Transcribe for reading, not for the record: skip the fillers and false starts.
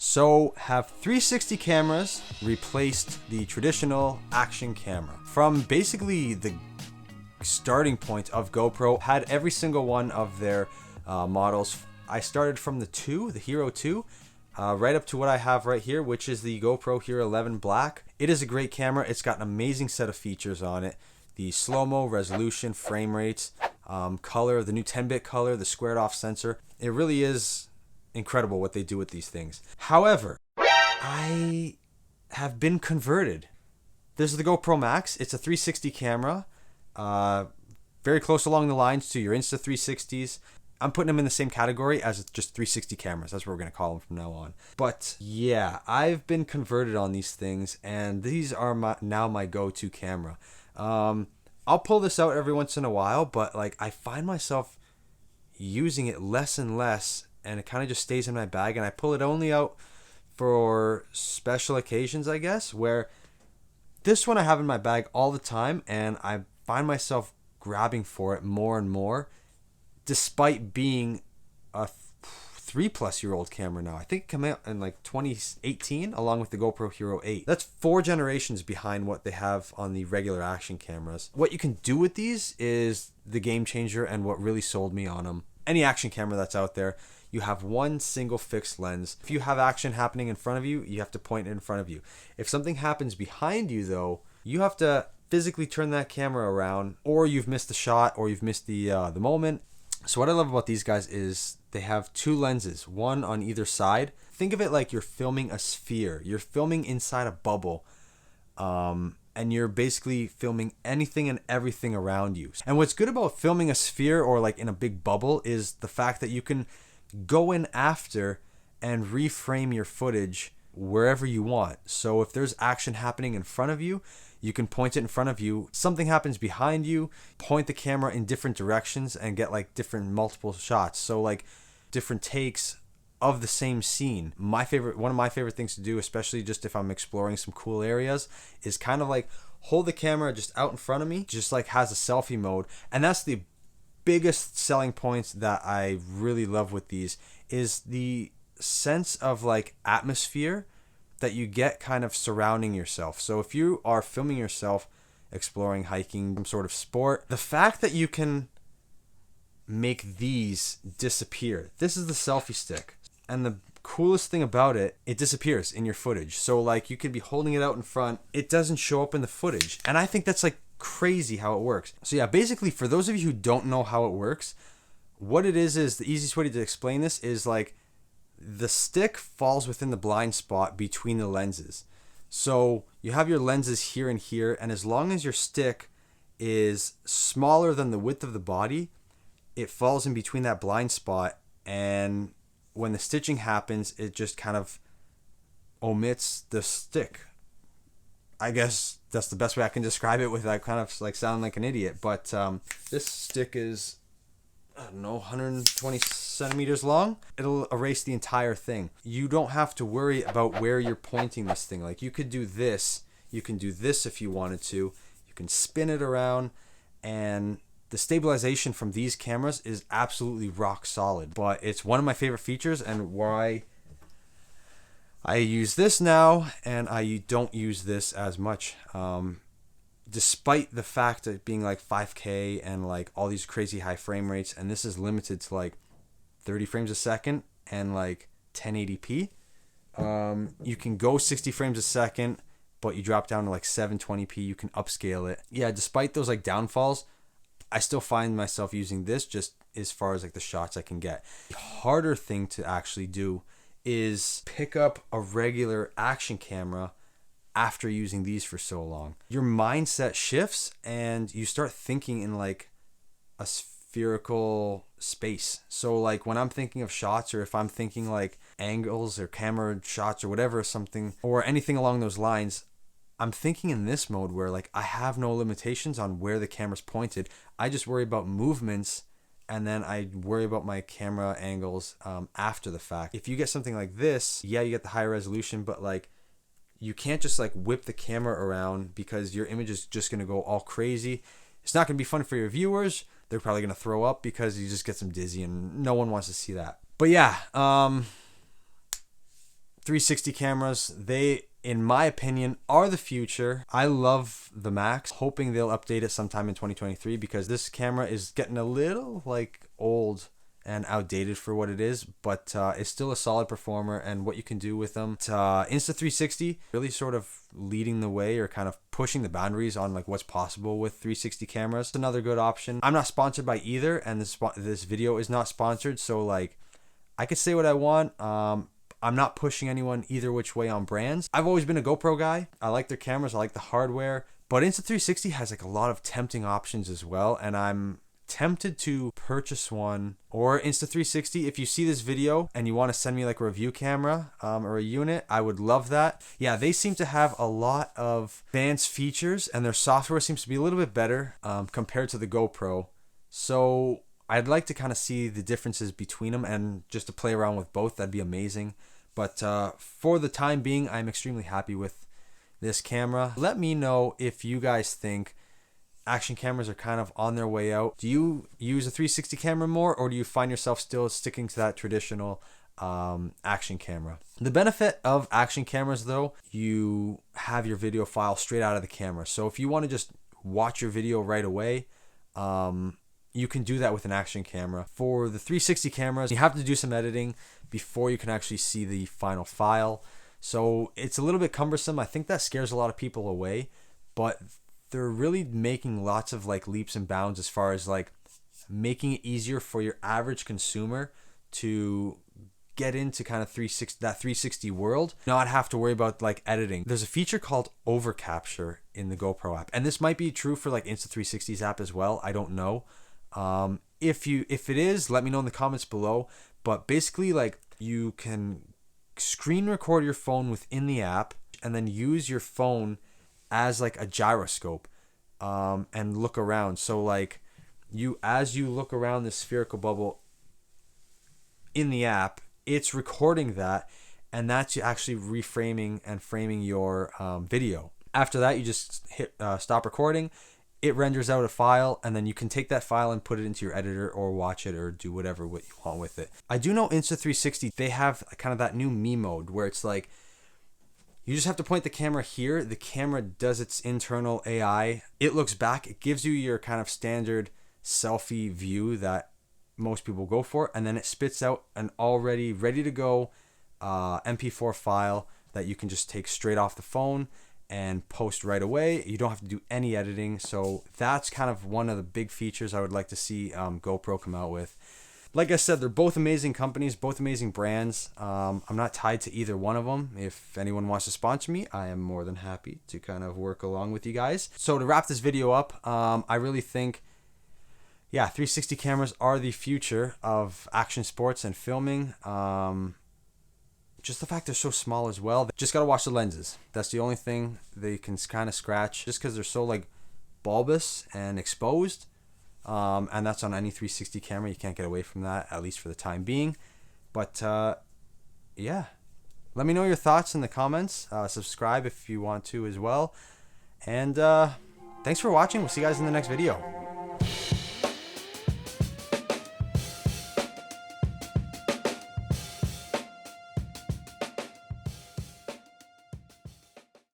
So, have 360 cameras replaced the traditional action camera? From basically the starting point of GoPro, had every single one of their models. I started from the Hero 2, right up to what I have right here, which is the GoPro Hero 11 Black. It is a great camera. It's got an amazing set of features on it. The slow-mo, resolution, frame rates, color, the new 10-bit color, the squared off sensor. It really is incredible what they do with these things. However, I have been converted. This is the GoPro Max. It's a 360 camera, very close along the lines to your Insta 360s. I'm putting them in the same category as just 360 cameras. That's what we're going to call them from now on. But yeah, I've been converted on these things, and these are now my go-to camera. I'll pull this out every once in a while, but like I find myself using it less and less, and it kind of just stays in my bag, and I pull it only out for special occasions, I guess, where this one I have in my bag all the time, and I find myself grabbing for it more and more, despite being a 3+ year old camera now. I think it came out in like 2018 along with the GoPro Hero 8. That's 4 generations behind what they have on the regular action cameras. What you can do with these is the game changer and what really sold me on them. Any action camera that's out there, you have one single fixed lens. If you have action happening in front of you, you have to point it in front of you. If something happens behind you though, you have to physically turn that camera around, or you've missed the shot, or you've missed the moment. So what I love about these guys is they have 2 lenses, one on either side. Think of it like you're filming a sphere. You're filming inside a bubble, and you're basically filming anything and everything around you. And what's good about filming a sphere or like in a big bubble is the fact that you can go in after and reframe your footage wherever you want. So if there's action happening in front of you, you can point it in front of you. Something happens behind you, point the camera in different directions and get like different multiple shots. So like different takes of the same scene. One of my favorite things to do, especially just if I'm exploring some cool areas, is kind of like hold the camera just out in front of me, just like has a selfie mode. And that's the biggest selling points that I really love with these, is the sense of like atmosphere that you get kind of surrounding yourself. So if you are filming yourself exploring, hiking, some sort of sport, the fact that you can make these disappear. This is the selfie stick. And the coolest thing about it, it disappears in your footage. So like you could be holding it out in front, it doesn't show up in the footage. And I think that's like crazy how it works. So yeah, basically for those of you who don't know how it works, what it is the easiest way to explain this is like the stick falls within the blind spot between the lenses. So you have your lenses here and here, and as long as your stick is smaller than the width of the body, it falls in between that blind spot, and when the stitching happens, it just kind of omits the stick. I guess that's the best way I can describe it without kind of like sounding like an idiot. But this stick is, I don't know, 120 centimeters long. It'll erase the entire thing. You don't have to worry about where you're pointing this thing. Like you could do this. You can do this if you wanted to. You can spin it around, and the stabilization from these cameras is absolutely rock solid. But it's one of my favorite features, and why I use this now and I don't use this as much. Despite the fact of it being like 5K and like all these crazy high frame rates, and this is limited to like 30 frames a second and like 1080p. You can go 60 frames a second, but you drop down to like 720p. You can upscale it. Yeah, despite those like downfalls, I still find myself using this just as far as like the shots I can get. The harder thing to actually do is pick up a regular action camera after using these for so long. Your mindset shifts and you start thinking in like a spherical space. So like when I'm thinking of shots, or if I'm thinking like angles or camera shots or whatever, something or anything along those lines, I'm thinking in this mode where like I have no limitations on where the camera's pointed. I just worry about movements, and then I worry about my camera angles after the fact. If you get something like this, yeah, you get the higher resolution, but like you can't just like whip the camera around because your image is just going to go all crazy. It's not going to be fun for your viewers. They're probably going to throw up because you just get some dizzy, and no one wants to see that. But yeah, 360 cameras, they, in my opinion, are the future. I love the Max, hoping they'll update it sometime in 2023 because this camera is getting a little like old and outdated for what it is, but it's still a solid performer, and what you can do with them. Insta360 really sort of leading the way, or kind of pushing the boundaries on like what's possible with 360 cameras. It's another good option. I'm not sponsored by either, and this video is not sponsored, so like I could say what I want. I'm not pushing anyone either which way on brands. I've always been a GoPro guy. I like their cameras, I like the hardware, but Insta360 has like a lot of tempting options as well, and I'm tempted to purchase one or Insta360. If you see this video and you want to send me like a review camera or a unit, I would love that. Yeah, they seem to have a lot of advanced features, and their software seems to be a little bit better compared to the GoPro. So I'd like to kind of see the differences between them, and just to play around with both. That'd be amazing. But for the time being, I'm extremely happy with this camera. Let me know if you guys think action cameras are kind of on their way out. Do you use a 360 camera more, or do you find yourself still sticking to that traditional action camera? The benefit of action cameras, though, you have your video file straight out of the camera. So if you want to just watch your video right away, you can do that with an action camera. For the 360 cameras, you have to do some editing before you can actually see the final file. So it's a little bit cumbersome. I think that scares a lot of people away, but they're really making lots of like leaps and bounds as far as like making it easier for your average consumer to get into kind of 360 world, not have to worry about like editing. There's a feature called over capture in the GoPro app, and this might be true for like Insta360's app as well. I don't know. If it is, let me know in the comments below. But basically, like, you can screen record your phone within the app and then use your phone as like a gyroscope and look around. So like as you look around this spherical bubble in the app, it's recording that, and that's actually reframing and framing your video. After that, you just hit stop recording. It renders out a file, and then you can take that file and put it into your editor or watch it or do whatever what you want with it. I do know Insta360, they have kind of that new me mode where it's like you just have to point the camera here. The camera does its internal AI. It looks back. It gives you your kind of standard selfie view that most people go for, and then it spits out an already ready to go MP4 file that you can just take straight off the phone and post right away. You don't have to do any editing. So that's kind of one of the big features I would like to see GoPro come out with. Like I said, they're both amazing companies, both amazing brands. I'm not tied to either one of them. If anyone wants to sponsor me, I am more than happy to kind of work along with you guys. So to wrap this video up, I really think, yeah, 360 cameras are the future of action sports and filming. Just the fact they're so small as well. Just got to watch the lenses. That's the only thing they can kind of scratch, just because they're so like bulbous and exposed. And that's on any 360 camera. You can't get away from that, at least for the time being. But yeah, let me know your thoughts in the comments. Subscribe if you want to as well. And thanks for watching. We'll see you guys in the next video.